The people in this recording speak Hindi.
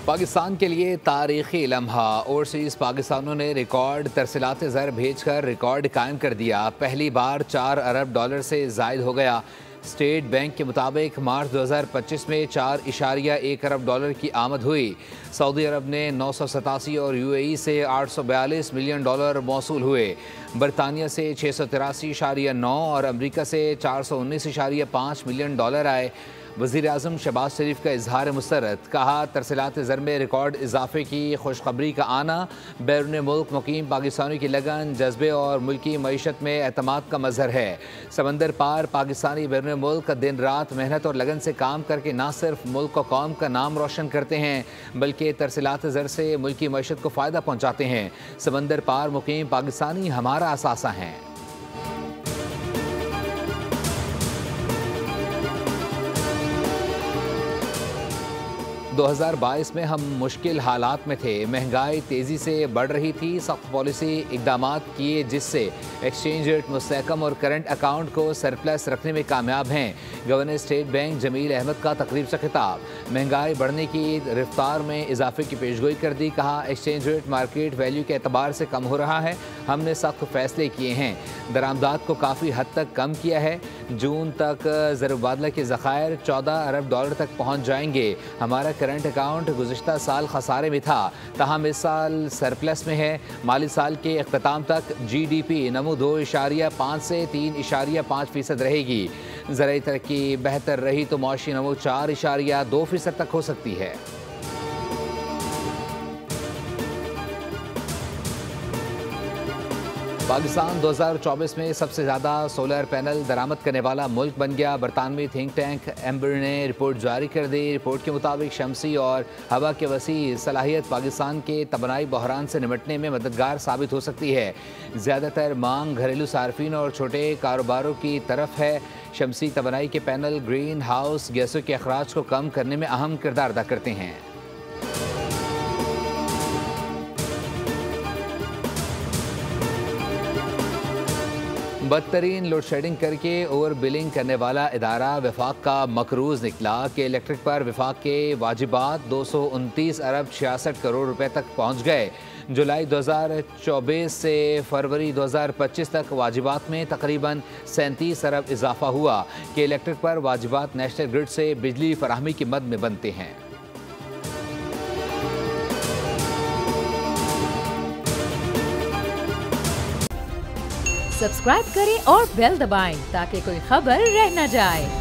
पाकिस्तान के लिए तारीखी लम्हा। ओवरसीज़ पाकिस्तानों ने रिकॉर्ड तरसीलात ज़र भेजकर रिकॉर्ड कायम कर दिया। पहली बार 4 अरब डॉलर से ज़ायद हो गया। स्टेट बैंक के मुताबिक मार्च 2025 में 4.1 अरब डॉलर की आमद हुई। सऊदी अरब ने 987 और UAE से 842 मिलियन डॉलर मौसूल हुए। बरतानिया से 683.9 और अमरीका से 419.5 मिलियन डॉलर आए। वज़ीर आज़म शहबाज शरीफ का इजहार मुसरत, कहा तरसीलात ज़र में रिकॉर्ड इजाफे की खुशखबरी का आना बैरून मुल्क मुकीम पाकिस्तानियों की लगन, जज्बे और मुल्की मईशत में एतमाद का मजहर है। समंदर पार पाकिस्तानी बैरून मुल्क दिन रात मेहनत और लगन से काम करके न सिर्फ मुल्क और कौम का नाम रोशन करते हैं बल्कि तरसीलात ज़र से मुल्की मईशत को फ़ायदा पहुँचाते हैं। समंदर पार मुकीम पाकिस्तानी हमारा असासा हैं। 2022 में हम मुश्किल हालात में थे। महंगाई तेज़ी से बढ़ रही थी। सख्त पॉलिसी इकदाम किए जिससे एक्सचेंज रेट मुस्तहकम और करंट अकाउंट को सरप्लस रखने में कामयाब हैं। Governor state bank Jamil Ahmed का तकरीब से खिताब। महंगाई बढ़ने की रफ्तार में इजाफे की पेशगोई कर दी। कहा एक्सचेंज रेट मार्केट वैल्यू के एतबार से कम हो रहा है। हमने सख्त फैसले किए हैं। दरामदात को काफ़ी हद तक कम किया है। जून तक ज़र मुबादला के ज़खायर 14 अरब डॉलर तक पहुँच जाएंगे। हमारा करंट अकाउंट गुज़िश्ता साल खसारे में था, ताहम इस साल सरप्लस में है। माली साल के इख्तिताम तक GDP नमो 2.5 से 3.5% रहेगी। ज़राई तरक्की बेहतर रही तो मौशी नमो 4.2% तक हो सकती है। पाकिस्तान 2024 में सबसे ज़्यादा सोलर पैनल दरामद करने वाला मुल्क बन गया। बरतानवी थिंक टैंक एम्बर ने रिपोर्ट जारी कर दी। रिपोर्ट के मुताबिक शमसी और हवा के वसी सलाहियत पाकिस्तान के तबनाई बहरान से निपटने में मददगार साबित हो सकती है। ज़्यादातर मांग घरेलू सार्फिन और छोटे कारोबारों की तरफ है। शमसी तबनाई के पैनल ग्रीन हाउस गैसों के अखराज को कम करने में अहम किरदार अदा करते हैं। बदतरीन लोड शेडिंग करके ओवर बिलिंग करने वाला इदारा वफाक का मकरूज निकला कि इलेक्ट्रिक पर वफाक के वाजिबात 229 अरब 66 करोड़ रुपए तक पहुंच गए। जुलाई 2024 से फरवरी 2025 तक वाजिबात में तकरीबन 37 अरब इजाफा हुआ कि इलेक्ट्रिक पर वाजिबात नेशनल ग्रिड से बिजली फराहमी की मद में बनते हैं। सब्सक्राइब करें और बेल दबाएं ताकि कोई खबर रह न जाए।